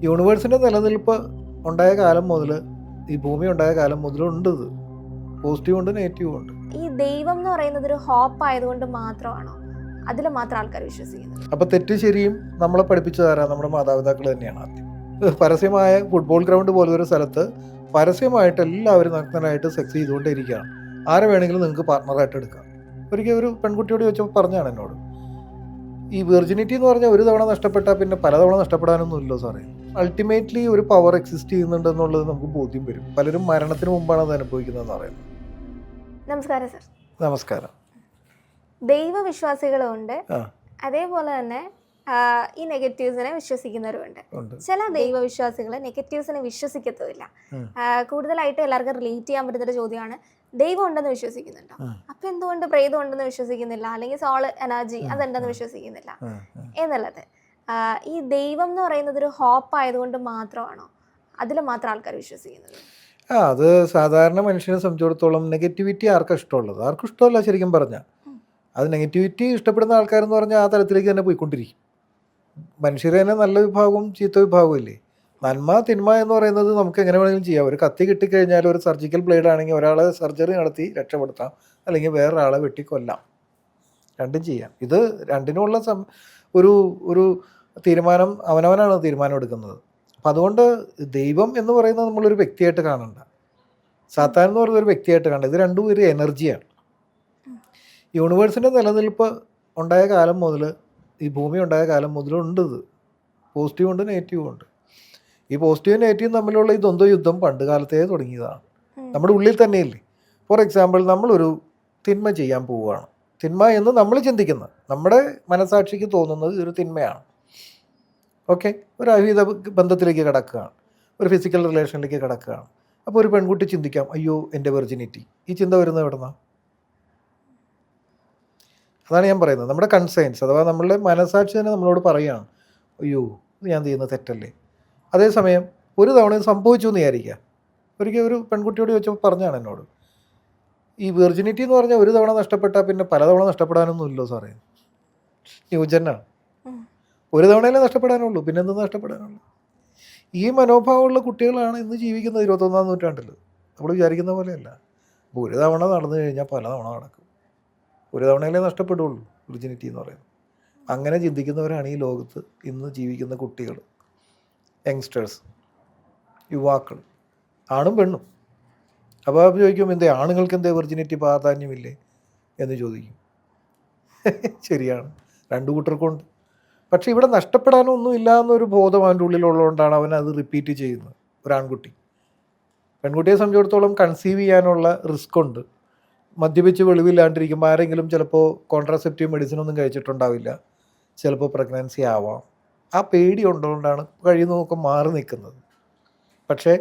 യൂണിവേഴ്സിൻ്റെ നിലനിൽപ്പ് ഉണ്ടായ കാലം മുതൽ, ഈ ഭൂമി ഉണ്ടായ കാലം മുതലുണ്ട് ഇത്. പോസിറ്റീവ് ഉണ്ട്, നെഗറ്റീവ് ഉണ്ട്. ഈ ദൈവം എന്ന് പറയുന്നത് ഒരു ഹോപ്പ് ആയതുകൊണ്ട് മാത്രമാണോ അതിൽ മാത്രം ആൾക്കാർ വിശ്വസിക്കുന്നത്? അപ്പോൾ തെറ്റ് ശരിയും നമ്മളെ പഠിപ്പിച്ചു തരാൻ നമ്മുടെ മാതാപിതാക്കൾ തന്നെയാണ് ആദ്യം. പരസ്യമായ ഫുട്ബോൾ ഗ്രൗണ്ട് പോലൊരു സ്ഥലത്ത് പരസ്യമായിട്ട് എല്ലാവരും നഗ്നരായിട്ട് സെക്സ് ചെയ്തുകൊണ്ടേയിരിക്കുകയാണ്. ആരെ വേണമെങ്കിലും നിങ്ങൾക്ക് പാർട്ട്ണറായിട്ട് എടുക്കാം. ഒരിക്കൽ ഒരു പെൺകുട്ടിയോട് ചോദിച്ചപ്പോൾ പറഞ്ഞാണ് എന്നോട്, ഈ വെർജിനിറ്റി എന്ന് പറഞ്ഞാൽ ഒരു തവണ നഷ്ടപ്പെട്ടാൽ പിന്നെ പലതവണ നഷ്ടപ്പെടാനൊന്നും ഇല്ലോ സാറേ. അൾട്ടിമേറ്റ്ലി ഒരു പവർ എക്സിസ്റ്റ് ചെയ്യുന്നുണ്ടെന്നുള്ളത് നമുക്ക് ബോധ്യം വരും. പലരും മരണത്തിന് മുമ്പാണ് അത് അനുഭവിക്കുന്നതെന്ന് പറയുന്നത്. നമസ്കാരം സർ. നമസ്കാരം. ദൈവവിശ്വാസികളുണ്ട്, അതേപോലെ തന്നെ ഈ നെഗറ്റീവ്സിനെ വിശ്വസിക്കുന്നവരുണ്ട്. ചില ദൈവവിശ്വാസികൾ നെഗറ്റീവ്സിനെ വിശ്വസിക്കത്തുമില്ല. കൂടുതലായിട്ട് എല്ലാവർക്കും റിലേറ്റ് ചെയ്യാൻ പറ്റുന്നൊരു ചോദ്യമാണ്, ദൈവം ഉണ്ടെന്ന് വിശ്വസിക്കുന്നുണ്ടോ, അപ്പൊ എന്തുകൊണ്ട് പ്രേതം ഉണ്ടെന്ന് വിശ്വസിക്കുന്നില്ല, അല്ലെങ്കിൽ സോൾ എനർജി അതുണ്ടെന്ന് വിശ്വസിക്കുന്നില്ല എന്നുള്ളത്. ഈ ദൈവം എന്ന് പറയുന്നത് ഒരു ഹോപ്പ് ആയതുകൊണ്ട് മാത്രമാണോ അതിൽ മാത്രം ആൾക്കാർ വിശ്വസിക്കുന്നത്? അത് സാധാരണ മനുഷ്യനെ സംബന്ധിച്ചിടത്തോളം നെഗറ്റിവിറ്റി ആർക്കും ഇഷ്ടമുള്ളത്? ആർക്കും ഇഷ്ടമല്ല ശരിക്കും പറഞ്ഞാൽ. അത് നെഗറ്റിവിറ്റി ഇഷ്ടപ്പെടുന്ന ആൾക്കാരെന്ന് പറഞ്ഞാൽ ആ തലത്തിലേക്ക് തന്നെ പോയിക്കൊണ്ടിരിക്കും. മനുഷ്യരെ തന്നെ നല്ല വിഭാഗവും ചീത്ത വിഭാഗവും ഇല്ലേ? നന്മ തിന്മ എന്ന് പറയുന്നത് നമുക്ക് എങ്ങനെ വേണമെങ്കിലും ചെയ്യാം. ഒരു കത്തി കിട്ടിക്കഴിഞ്ഞാൽ, ഒരു സർജിക്കൽ ബ്ലേഡ് ആണെങ്കിൽ ഒരാളെ സർജറി നടത്തി രക്ഷപ്പെടുത്താം, അല്ലെങ്കിൽ വേറൊരാളെ വെട്ടിക്കൊല്ലാം. രണ്ടും ചെയ്യാം. ഇത് രണ്ടിനുമുള്ള ഒരു ഒരു തീരുമാനം അവനവനാണ് തീരുമാനം എടുക്കുന്നത്. അപ്പം അതുകൊണ്ട് ദൈവം എന്ന് പറയുന്നത് നമ്മളൊരു വ്യക്തിയായിട്ട് കാണണ്ട, സാത്താൻ എന്ന് പറയുന്നത് ഒരു വ്യക്തിയായിട്ട് കാണണ്ട. ഇത് രണ്ടും ഒരു എനർജിയാണ്. യൂണിവേഴ്സിൻ്റെ നിലനിൽപ്പ് ഉണ്ടായ കാലം മുതൽ, ഈ ഭൂമി ഉണ്ടായ കാലം മുതലുണ്ട് ഇത്. പോസിറ്റീവ് ഉണ്ട്, നെഗറ്റീവും ഉണ്ട്. ഈ പോസിറ്റീവും നെഗറ്റീവും തമ്മിലുള്ള ഈ ദ്വന്ദ്വ യുദ്ധം പണ്ട് കാലത്തേ തുടങ്ങിയതാണ്. നമ്മുടെ ഉള്ളിൽ തന്നെയില്ലേ. ഫോർ എക്സാമ്പിൾ, നമ്മളൊരു തിന്മ ചെയ്യാൻ പോവുകയാണ്. തിന്മ എന്ന് നമ്മൾ ചിന്തിക്കുന്നത്, നമ്മുടെ മനസാക്ഷിക്ക് തോന്നുന്നത് ഒരു തിന്മയാണ്. ഓക്കെ, ഒരു അവിഹിത ബന്ധത്തിലേക്ക് കിടക്കുകയാണ്, ഒരു ഫിസിക്കൽ റിലേഷനിലേക്ക് കിടക്കുകയാണ്. അപ്പോൾ ഒരു പെൺകുട്ടി ചിന്തിക്കാം, അയ്യോ എൻ്റെ വെർജിനിറ്റി. ഈ ചിന്ത വരുന്നത് എവിടുന്നാണ്? അതാണ് ഞാൻ പറയുന്നത്. നമ്മുടെ കൺസേൺസ്, അഥവാ നമ്മളുടെ മനസാക്ഷി തന്നെ നമ്മളോട് പറയുകയാണ്, അയ്യോ ഇത് ഞാൻ ചെയ്യുന്നത് തെറ്റല്ലേ. അതേസമയം ഒരു തവണ ഇത് സംഭവിച്ചു എന്ന് വിചാരിക്കുക. ഒരിക്കൽ ഒരു പെൺകുട്ടിയോട് ചോദിച്ചപ്പോൾ പറഞ്ഞാണ് എന്നോട്, ഈ വെർജിനിറ്റി എന്ന് പറഞ്ഞാൽ ഒരു തവണ നഷ്ടപ്പെട്ടാൽ പിന്നെ പലതവണ നഷ്ടപ്പെടാനൊന്നും ഇല്ലോ സാറേ. ന്യൂജനാണ്. ഒരു തവണയല്ലേ നഷ്ടപ്പെടാനുള്ളൂ, പിന്നെ എന്ത് നഷ്ടപ്പെടാനുള്ളൂ? ഈ മനോഭാവമുള്ള കുട്ടികളാണ് ഇന്ന് ജീവിക്കുന്നത് 21-ാം നൂറ്റാണ്ടിൽ. നമ്മൾ വിചാരിക്കുന്ന പോലെയല്ല. അപ്പോൾ ഒരു തവണ നടന്നു കഴിഞ്ഞാൽ പല തവണ നടക്കും. ഒരു തവണയല്ലേ നഷ്ടപ്പെടുള്ളൂ വെർജിനിറ്റി എന്ന് പറയുന്നത്. അങ്ങനെ ചിന്തിക്കുന്നവരാണ് ഈ ലോകത്ത് ഇന്ന് ജീവിക്കുന്ന കുട്ടികൾ, യങ്സ്റ്റേഴ്സ്, യുവാക്കൾ, ആണും പെണ്ണും. അപ്പോൾ ചോദിക്കും, എന്തേ ആണുങ്ങൾക്ക് എന്തേ വെർജിനിറ്റി പ്രാധാന്യമില്ലേ എന്ന് ചോദിക്കും. ശരിയാണ്, രണ്ടു കൂട്ടർക്കുണ്ട്. പക്ഷേ ഇവിടെ നഷ്ടപ്പെടാനൊന്നും ഇല്ല എന്നൊരു ബോധം അവൻ്റെ ഉള്ളിലുള്ളതുകൊണ്ടാണ് അവൻ അത് റിപ്പീറ്റ് ചെയ്യുന്നത്. ഒരാൺകുട്ടി. പെൺകുട്ടിയെ സംബന്ധിച്ചിടത്തോളം കൺസീവ് ചെയ്യാനുള്ള റിസ്ക് ഉണ്ട്. മദ്യപിച്ച് വെളിവില്ലാണ്ടിരിക്കുമ്പോൾ ആരെങ്കിലും ചിലപ്പോൾ കോൺട്രാസെപ്റ്റീവ് മെഡിസിനൊന്നും കഴിച്ചിട്ടുണ്ടാവില്ല, ചിലപ്പോൾ പ്രഗ്നൻസി ആവാം. ആ പേടി ഉള്ളതുകൊണ്ടാണ് കഴിയുന്നതൊക്കെ മാറി നിൽക്കുന്നത്. പക്ഷേ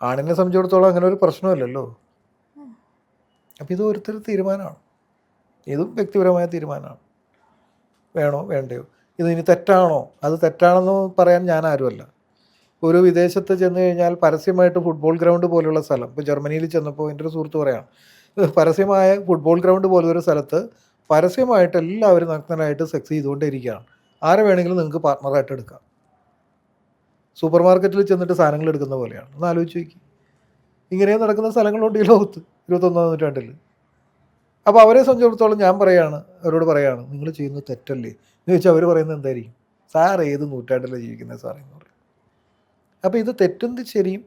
ആണിനെ സംബന്ധിച്ചിടത്തോളം അങ്ങനെ ഒരു പ്രശ്നമില്ലല്ലോ. അപ്പോൾ ഇത് ഓരോരുത്തർ തീരുമാനമാണ്. ഇതും വ്യക്തിപരമായ തീരുമാനമാണ്. വേണോ വേണ്ടയോ, ഇത് ഇനി തെറ്റാണോ, അത് തെറ്റാണെന്ന് പറയാൻ ഞാൻ ആരുമല്ല. ഒരു വിദേശത്ത് ചെന്ന് കഴിഞ്ഞാൽ പരസ്യമായിട്ട് ഫുട്ബോൾ ഗ്രൗണ്ട് പോലുള്ള സ്ഥലം, ഇപ്പോൾ ജർമ്മനിയിൽ ചെന്നപ്പോൾ എൻ്റെ ഒരു സുഹൃത്ത് പറയാണ്, പരസ്യമായ ഫുട്ബോൾ ഗ്രൗണ്ട് പോലൊരു സ്ഥലത്ത് പരസ്യമായിട്ട് എല്ലാവരും നഗ്നരായിട്ട് സെക്സ് ചെയ്തുകൊണ്ടേയിരിക്കുകയാണ്. ആരെ വേണമെങ്കിലും നിങ്ങൾക്ക് പാർട്ട്ണറായിട്ട് എടുക്കാം. സൂപ്പർ മാർക്കറ്റിൽ ചെന്നിട്ട് സാധനങ്ങൾ എടുക്കുന്ന പോലെയാണ്. ഒന്ന് ആലോചിച്ച് നോക്കി. ഇങ്ങനെ നടക്കുന്ന സ്ഥലങ്ങളുണ്ട് ഈ ലോകത്ത് 21-ാം നൂറ്റാണ്ടിൽ. അപ്പോൾ അവരെ സംബന്ധിച്ചിടത്തോളം ഞാൻ അവരോട് പറയാണ്, നിങ്ങൾ ചെയ്യുന്നത് തെറ്റല്ലേ എന്ന് ചോദിച്ചാൽ അവർ പറയുന്നത് എന്തായിരിക്കും? സാർ ഏത് നൂറ്റാണ്ടിലാണ് ജീവിക്കുന്നത് സാറേ എന്ന് പറയും. അപ്പോൾ ഇത് തെറ്റും ശരിയും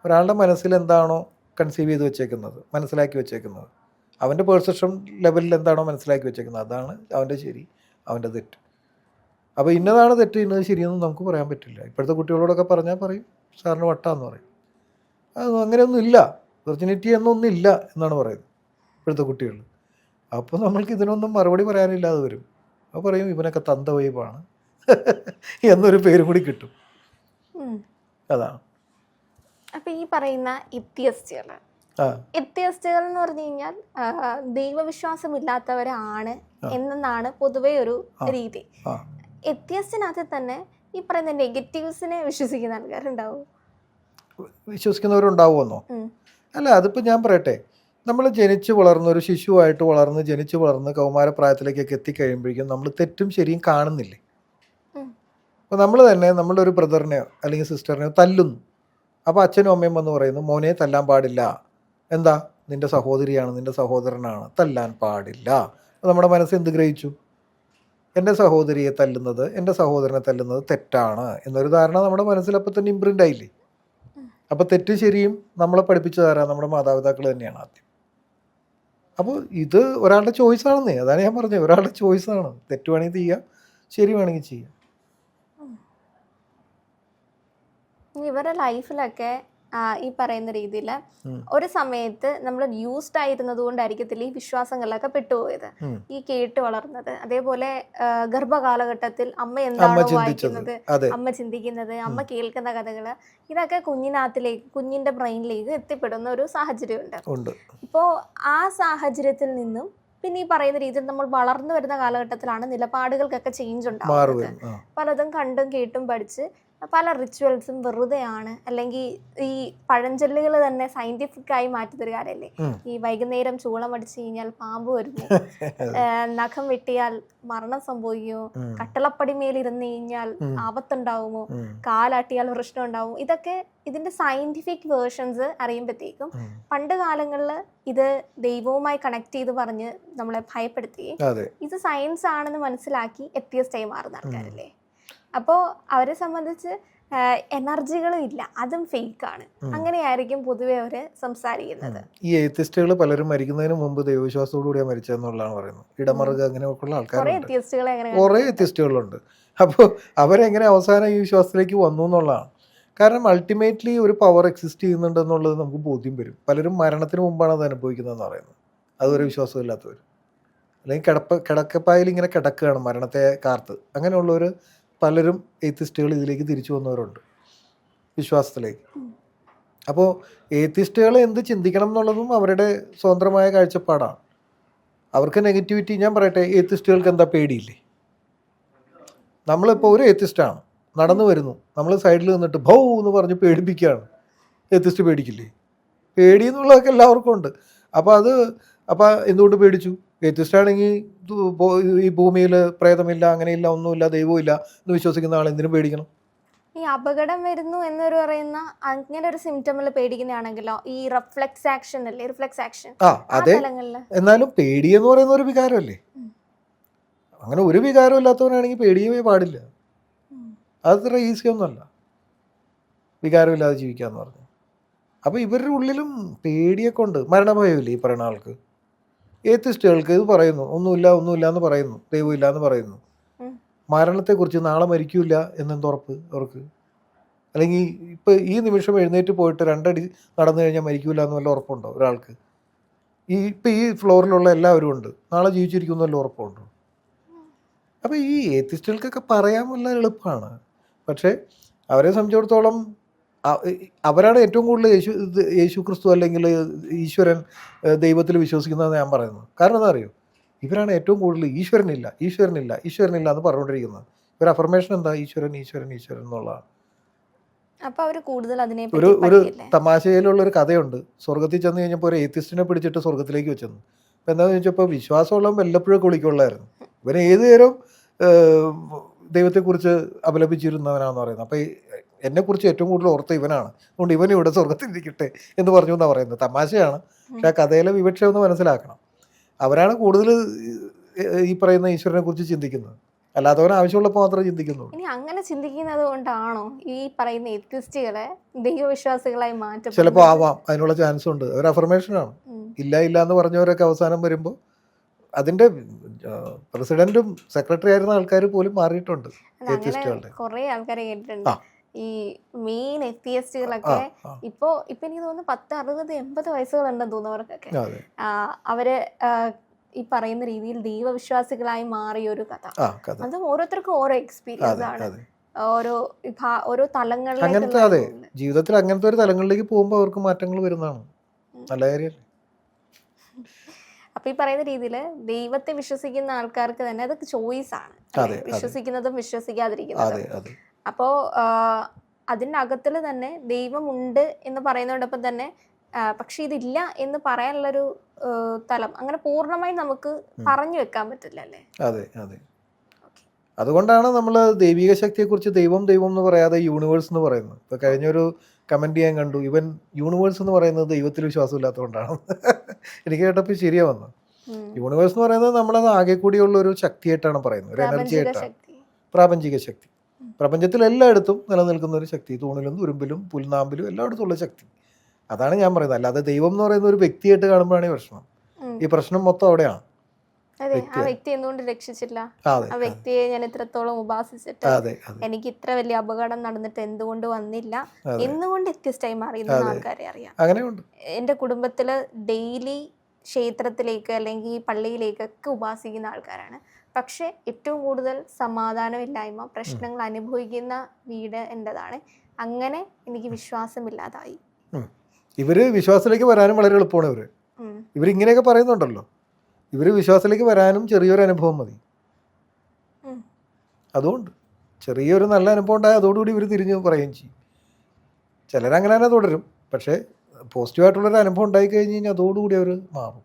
ഒരാളുടെ മനസ്സിൽ എന്താണോ കൺസീവ് ചെയ്ത് വെച്ചേക്കുന്നത്, മനസ്സിലാക്കി വെച്ചേക്കുന്നത്, അവൻ്റെ പെർസെപ്ഷൻ ലെവലിൽ എന്താണോ മനസ്സിലാക്കി വെച്ചേക്കുന്നത്, അതാണ് അവൻ്റെ ശരി, അവൻ്റെ തെറ്റ്. അപ്പോൾ ഇന്നതാണ് തെറ്റ്, ഇന്നത് ശരിയെന്നും നമുക്ക് പറയാൻ പറ്റില്ല. ഇപ്പോഴത്തെ കുട്ടികളോടൊക്കെ പറഞ്ഞാൽ പറയും സാറിന് വട്ടാന്ന് പറയും. അത് അങ്ങനെയൊന്നും ഇല്ല, വെർജിനിറ്റി എന്നൊന്നും ഇല്ല എന്നാണ് പറയുന്നത് ഇപ്പോഴത്തെ കുട്ടികൾ. അപ്പോൾ നമ്മൾക്ക് ഇതിനൊന്നും മറുപടി പറയാനില്ലാതെ വരും. അപ്പോൾ പറയും ഇവനൊക്കെ തന്ത വൈബാണ് എന്നൊരു പേരും കൂടി കിട്ടും. അതാണ്. അപ്പം ഈ പറയുന്ന ഇത്യസ്റ്റുകൾ എന്ന് പറഞ്ഞു കഴിഞ്ഞാൽ ദൈവവിശ്വാസമില്ലാത്തവരാണ് എന്നാണ് പൊതുവെ ഒരു രീതി. എത്യസ്റ്റിനകത്ത് തന്നെ ഈ പറയുന്ന നെഗറ്റീവ്സിനെ വിശ്വസിക്കുന്ന ആൾക്കാരുണ്ടാവും. വിശ്വസിക്കുന്നവരുണ്ടാവുമെന്നോ? അല്ല, അതിപ്പോൾ ഞാൻ പറയട്ടെ, നമ്മൾ ജനിച്ച് വളർന്ന് ഒരു ശിശുവായിട്ട് ജനിച്ച് വളർന്ന് കൗമാരപ്രായത്തിലേക്കൊക്കെ എത്തിക്കഴിയുമ്പോഴേക്കും നമ്മൾ തെറ്റും ശരിയും കാണുന്നില്ലേ? അപ്പോൾ നമ്മൾ തന്നെ നമ്മളുടെ ഒരു ബ്രദറിനെയോ അല്ലെങ്കിൽ സിസ്റ്ററിനെയോ തല്ലുന്നു. അപ്പോൾ അച്ഛനും അമ്മയും വന്ന് പറയുന്നു മോനെ തല്ലാൻ പാടില്ല. എന്താ, നിൻ്റെ സഹോദരിയാണ്, നിൻ്റെ സഹോദരനാണ്, തല്ലാൻ പാടില്ല. അപ്പോൾ നമ്മുടെ മനസ്സ് എന്ത് ഗ്രഹിച്ചു? എൻ്റെ സഹോദരിയെ തല്ലുന്നത്, എൻ്റെ സഹോദരനെ തല്ലുന്നത് തെറ്റാണ് എന്നൊരു ധാരണ നമ്മുടെ മനസ്സിൽ അപ്പോൾ തന്നെ ഇമ്പ്രിൻ്റ് ആയില്ലേ? അപ്പോൾ തെറ്റ് ശരിയും നമ്മളെ പഠിപ്പിച്ചു തരാൻ നമ്മുടെ മാതാപിതാക്കൾ തന്നെയാണ് ആദ്യം. അപ്പോൾ ഇത് ഒരാളുടെ ചോയ്സാണെന്നേ, അതാണ് ഞാൻ പറഞ്ഞത്, ഒരാളുടെ ചോയ്സാണ്. തെറ്റ് വേണമെങ്കിൽ ചെയ്യാം, ശരി വേണമെങ്കിൽ ചെയ്യാം. ഇവരുടെ ലൈഫിലൊക്കെ ഈ പറയുന്ന രീതിയിൽ ഒരു സമയത്ത് നമ്മൾ യൂസ്ഡ് ആയിരുന്നത് കൊണ്ടായിരിക്കത്തില്ല ഈ വിശ്വാസങ്ങളിലൊക്കെ പെട്ടുപോയത്, ഈ കേട്ട് വളർന്നത്. അതേപോലെ ഗർഭകാലഘട്ടത്തിൽ അമ്മ എന്താണോ വായിക്കുന്നത്, അമ്മ ചിന്തിക്കുന്നത്, അമ്മ കേൾക്കുന്ന കഥകള്, ഇതൊക്കെ കുഞ്ഞിന്റെ ബ്രെയിനിലേക്ക് എത്തിപ്പെടുന്ന ഒരു സാഹചര്യമുണ്ട്. ഇപ്പോൾ ആ സാഹചര്യത്തിൽ നിന്നും പിന്നെ ഈ പറയുന്ന രീതിയിൽ നമ്മൾ വളർന്നു വരുന്ന കാലഘട്ടത്തിലാണ് നിലപാടുകൾക്കൊക്കെ ചേഞ്ച് ഉണ്ടാവുന്നത്. പലതും കണ്ടും കേട്ടും പഠിച്ച് പല റിച്വൽസും വെറുതെയാണ്, അല്ലെങ്കിൽ ഈ പഴഞ്ചൊല്ലുകൾ തന്നെ സയന്റിഫിക് ആയി മാറ്റി തരുകാരല്ലേ. ഈ വൈകുന്നേരം ചൂളം അടിച്ചു കഴിഞ്ഞാൽ പാമ്പ് വരുന്നു, നഖം വെട്ടിയാൽ മരണം സംഭവിക്കുമോ, കട്ടളപ്പടിമേൽ ഇരുന്ന് കഴിഞ്ഞാൽ ആപത്തുണ്ടാവുമോ, കാലാട്ടിയാൽ പ്രശ്നം ഉണ്ടാവും. ഇതൊക്കെ ഇതിന്റെ സയന്റിഫിക് വേർഷൻസ് അറിയുമ്പോഴത്തേക്കും പണ്ട് കാലങ്ങളിൽ ഇത് ദൈവവുമായി കണക്ട് ചെയ്ത് പറഞ്ഞ് നമ്മളെ ഭയപ്പെടുത്തി ഇത് സയൻസ് ആണെന്ന് മനസ്സിലാക്കി എത്തിയസ്റ്റായി മാറുന്ന ആൾക്കാരല്ലേ. അപ്പോൾ അവരെ സംബന്ധിച്ച് എനർജികളും ഇല്ല, അതും ഫേക്കാണ്. അങ്ങനെയായിരിക്കും പൊതുവെ അവര് സംസാരിക്കുന്നത്. ഈ എത്തിസ്റ്റുകൾ പലരും മരിക്കുന്നതിന് മുമ്പ് ദൈവവിശ്വാസത്തോടുകൂടിയാണ് മരിച്ചതെന്നുള്ളതാണ് പറയുന്നത്. ഇടമറുക അങ്ങനെയൊക്കെയുള്ള ആൾക്കാരുണ്ട്, കുറേ എത്തിസ്റ്റുകളുണ്ട്. അപ്പോൾ അവരെങ്ങനെ അവസാനം ഈ വിശ്വാസത്തിലേക്ക് വന്നു എന്നുള്ളതാണ്. കാരണം അൾട്ടിമേറ്റ്ലി ഒരു പവർ എക്സിസ്റ്റ് ചെയ്യുന്നുണ്ടെന്നുള്ളത് നമുക്ക് ബോധ്യം വരും. പലരും മരണത്തിന് മുമ്പാണ് അത് അനുഭവിക്കുന്നതെന്ന് പറയുന്നത്, അതുവരെ വിശ്വാസമില്ലാത്തവർ. അല്ലെങ്കിൽ കിടക്കപ്പായിൽ ഇങ്ങനെ കിടക്കുകയാണ് മരണത്തെ കാർത്ത്. അങ്ങനെയുള്ളവർ പലരും എത്തിസ്റ്റുകൾ ഇതിലേക്ക് തിരിച്ചു വന്നവരുണ്ട്, വിശ്വാസത്തിലേക്ക്. അപ്പോൾ എത്തിസ്റ്റുകൾ എന്ത് ചിന്തിക്കണം എന്നുള്ളതും അവരുടെ സ്വതന്ത്രമായ കാഴ്ചപ്പാടാണ്. അവർക്ക് നെഗറ്റിവിറ്റി, ഞാൻ പറയട്ടെ, എത്തിസ്റ്റുകൾക്ക് എന്താ പേടിയില്ലേ? നമ്മളിപ്പോൾ ഒരു എത്തിസ്റ്റാണ്, നടന്നു വരുന്നു, നമ്മൾ സൈഡിൽ നിന്നിട്ട് ഭൗ എന്ന് പറഞ്ഞ് പേടിപ്പിക്കുകയാണ്. എത്തിസ്റ്റ് പേടിക്കില്ലേ? പേടി എന്നുള്ളതൊക്കെ എല്ലാവർക്കും ഉണ്ട്. അപ്പോൾ എന്തുകൊണ്ട് പേടിച്ചു? എത്തിസ്റ്റാണെങ്കിൽ ഈ ഭൂമിയിൽ പ്രേതമില്ല, അങ്ങനെയില്ല, ഒന്നുമില്ല, ദൈവമില്ല എന്ന് വിശ്വസിക്കുന്ന ആൾ എന്തിനും പേടിക്കണം? ഈ അപകടം വരുന്നു എന്നൊരു പറയുന്ന അങ്ങനെ ഒരു സിംറ്റമിൽ പേടിക്കുന്നതാണെങ്കിലോ, ഈ റിഫ്ലെക്സ് ആക്ഷൻ അല്ലേ, റിഫ്ലെക്സ് ആക്ഷൻ. അതെ, എന്നാലും പേടി എന്ന് പറയുന്ന ഒരു വികാരമല്ലേ. അങ്ങനെ ഒരു വികാരം ഇല്ലാത്തവനാണെങ്കിൽ പേടിയേ പാടില്ല. അതത്ര ഈസി ഒന്നുമല്ല വികാരമില്ലാതെ ജീവിക്കാന്ന് പറഞ്ഞു. അപ്പോൾ ഇവരുടെ ഉള്ളിലും പേടിയൊക്കെ ഉണ്ട്. മരണഭയമില്ലേ ഈ പറയുന്ന ആൾക്ക്? ഏത്തിസ്റ്റുകൾക്ക് ഇത് പറയുന്നു, ഒന്നുമില്ല എന്ന് പറയുന്നു, ദൈവമില്ല എന്ന് പറയുന്നു. മരണത്തെക്കുറിച്ച് നാളെ മരിക്കില്ല എന്നെന്തുറപ്പ് അവർക്ക്? അല്ലെങ്കിൽ ഇപ്പോൾ ഈ നിമിഷം എഴുന്നേറ്റ് പോയിട്ട് 2 അടി നടന്നു കഴിഞ്ഞാൽ മരിക്കില്ല എന്ന് വല്ല ഉറപ്പുണ്ടോ ഒരാൾക്ക്? ഇപ്പം ഈ ഫ്ലോറിലുള്ള എല്ലാവരും ഉണ്ട്, നാളെ ജീവിച്ചിരിക്കുന്ന വല്ല ഉറപ്പുണ്ടോ? അപ്പോൾ ഈ ഏത്തിസ്റ്റുകൾക്കൊക്കെ പറയാൻ വല്ല എളുപ്പമാണ്. പക്ഷേ അവരെ സംബന്ധിച്ചിടത്തോളം അവരാണ് ഏറ്റവും കൂടുതൽ യേശു ക്രിസ്തു അല്ലെങ്കിൽ ഈശ്വരൻ, ദൈവത്തിൽ വിശ്വസിക്കുന്നതെന്ന് ഞാൻ പറയുന്നത്. കാരണം എന്താ അറിയോ? ഇവരാണ് ഏറ്റവും കൂടുതൽ ഈശ്വരനില്ല എന്ന് പറഞ്ഞുകൊണ്ടിരിക്കുന്നത്. ഇവർ അഫർമേഷൻ എന്താ? ഈശ്വരൻ എന്നുള്ളതാണ്. ഒരു തമാശയിലുള്ളൊരു കഥയുണ്ട്. സ്വർഗത്തിൽ ചെന്ന് കഴിഞ്ഞപ്പോൾ ഒരു ഏത്തിസ്റ്റിനെ പിടിച്ചിട്ട് സ്വർഗത്തിലേക്ക് വെച്ചെന്ന്. അപ്പോൾ എന്താണെന്ന് ചോദിച്ചപ്പോൾ വിശ്വാസമുള്ളവൻ വല്ലപ്പോഴും കുളിക്കുള്ളായിരുന്നു. ഇവൻ ഏത് നേരവും ദൈവത്തെക്കുറിച്ച് അപലപിച്ചിരുന്നവനാണെന്ന് പറയുന്നത്. അപ്പോൾ എന്നെക്കുറിച്ച് ഏറ്റവും കൂടുതൽ ഓർത്ത ഇവനാണ്, അതുകൊണ്ട് ഇവൻ ഇവിടെ സ്വർഗത്തിലിരിക്കട്ടെ എന്ന് പറഞ്ഞു എന്നാണ് പറയുന്നത്. തമാശയാണ്, പക്ഷെ ആ കഥയിലെ വിവക്ഷ ഒന്ന് മനസ്സിലാക്കണം. അവരാണ് കൂടുതൽ ഈ പറയുന്ന ഈശ്വരനെ കുറിച്ച് ചിന്തിക്കുന്നത്, അല്ലാത്തവൻ ആവശ്യമുള്ളപ്പോൾ മാത്രമേ ചിന്തിക്കുന്നുള്ളൂ. ഇനി അങ്ങനെ ചിന്തിക്കുന്നത് കൊണ്ടാണോ ഈ പറയുന്ന എത്തിസ്റ്റുകളെ ദൈവവിശ്വാസികളായി മാറ്റും? ചിലപ്പോൾ ആവാം, അതിനുള്ള ചാൻസ് ഉണ്ട്. ഒരു അഫർമേഷനാണ്. ഇല്ല എന്ന് പറഞ്ഞവരൊക്കെ അവസാനം വരുമ്പോൾ അതിന്റെ പ്രസിഡന്റും സെക്രട്ടറി ആയിരുന്ന ആൾക്കാർ പോലും മാറിയിട്ടുണ്ട്. കുറെ ആൾക്കാരെ കേട്ടിട്ടുണ്ട്. ഈ മെയിൻ എത്തിയസ്റ്റുകളൊക്കെ ഇപ്പൊ എനിക്ക് തോന്നുന്നു 10, 60, 80 വയസ്സുകളുണ്ടെന്ന് തോന്നുന്നവർക്കൊക്കെ അവര് ഈ പറയുന്ന രീതിയിൽ ദൈവവിശ്വാസികളായി മാറിയ ഒരു കഥ. അത് ഓരോരുത്തർക്കും ഓരോ എക്സ്പീരിയൻസ് ആണ്, ഓരോ തലങ്ങളിലേക്ക്. അതെ, ജീവിതത്തിൽ അങ്ങനത്തെ ഒരു തലങ്ങളിലേക്ക് പോകുമ്പോൾ അവർക്ക് മാറ്റങ്ങൾ വരുന്നതാണ്. നല്ല കാര്യമല്ലേ? അപ്പൊ ഈ പറയുന്ന രീതിയിൽ ദൈവത്തെ വിശ്വസിക്കുന്ന ആൾക്കാർക്ക് തന്നെ അതൊക്കെ ചോയ്സ് ആണ്, വിശ്വസിക്കുന്നതും വിശ്വസിക്കാതിരിക്കുന്നതും. അപ്പോൾ അതിൻ്റെ അകത്തിൽ തന്നെ ദൈവമുണ്ട് എന്ന് പറയുന്നതോടൊപ്പം തന്നെ പക്ഷെ ഇതില്ല എന്ന് പറയാനുള്ളൊരു തലം അങ്ങനെ പൂർണ്ണമായി നമുക്ക് പറഞ്ഞു വെക്കാൻ പറ്റില്ല അല്ലേ? അതെ. അതുകൊണ്ടാണ് നമ്മൾ ദൈവിക ശക്തിയെക്കുറിച്ച് ദൈവം ദൈവം എന്ന് പറയാതെ യൂണിവേഴ്സ് എന്ന് പറയുന്നത്. ഇപ്പോൾ കഴിഞ്ഞൊരു കമൻറ്റ് ഞാൻ കണ്ടു, ഇവൻ യൂണിവേഴ്സ് എന്ന് പറയുന്നത് ദൈവത്തിൽ വിശ്വാസമില്ലാത്തതുകൊണ്ടാണ്. എനിക്ക് കേട്ടപ്പോൾ ശരിയാ വന്നു. യൂണിവേഴ്സ് എന്ന് പറയുന്നത് നമ്മളത് ആകെ കൂടിയുള്ള ഒരു ശക്തിയായിട്ടാണ് പറയുന്നത്, ഒരു എനർജി ആയിട്ടാണ്, പ്രാപഞ്ചിക ശക്തി. പ്രപഞ്ചത്തിൽ എല്ലായിടത്തും നിലനിൽക്കുന്ന ഒരു ശക്തി, തൂണിലും തുരുമ്പിലും പുൽനാമ്പിലും എല്ലായിടത്തും ഉള്ള ശക്തി. അതാണ് ഞാൻ പറയുന്നത്. അല്ലാതെ ദൈവം എന്ന് പറയുന്ന ഒരു വ്യക്തിയായിട്ട് കാണുമ്പോഴാണ് ഈ പ്രശ്നം. ഈ പ്രശ്നം മൊത്തം അവിടെയാണ്. അതെ, ആ വ്യക്തി എന്തുകൊണ്ട് രക്ഷിച്ചില്ല, ആ വ്യക്തിയെ ഞാൻ ഇത്രത്തോളം ഉപാസിച്ചിട്ട് എനിക്ക് ഇത്ര വലിയ അപകടം നടന്നിട്ട് എന്തുകൊണ്ട് വന്നില്ല, എന്തുകൊണ്ട് വ്യത്യസ്തമായി മാറി എന്ന് ആൾക്കാരെ അറിയാം. അങ്ങനെയുണ്ട്. എൻ്റെ കുടുംബത്തില് ഡെയിലി ക്ഷേത്രത്തിലേക്ക് അല്ലെങ്കിൽ പള്ളിയിലേക്കൊക്കെ ഉപാസിക്കുന്ന ആൾക്കാരാണ്. പക്ഷെ ഏറ്റവും കൂടുതൽ സമാധാനമില്ലായ്മ, പ്രശ്നങ്ങൾ അനുഭവിക്കുന്ന വീട് എൻ്റെതാണ്. അങ്ങനെ എനിക്ക് വിശ്വാസമില്ലാതായി. ഇവര് വിശ്വാസത്തിലേക്ക് വരാനും വളരെ എളുപ്പമാണ്. ഇവരിങ്ങനെയൊക്കെ പറയുന്നുണ്ടല്ലോ, ഇവർ വിശ്വാസത്തിലേക്ക് വരാനും ചെറിയൊരു അനുഭവം മതി. അതുകൊണ്ട് ചെറിയൊരു നല്ല അനുഭവം ഉണ്ടായാൽ അതോടുകൂടി ഇവർ തിരിഞ്ഞു പറയുകയും ചെയ്യും. ചിലരങ്ങനെ തന്നെ തുടരും. പക്ഷേ പോസിറ്റീവായിട്ടുള്ളൊരു അനുഭവം ഉണ്ടായി കഴിഞ്ഞ് കഴിഞ്ഞാൽ അതോടുകൂടി അവർ മാറും.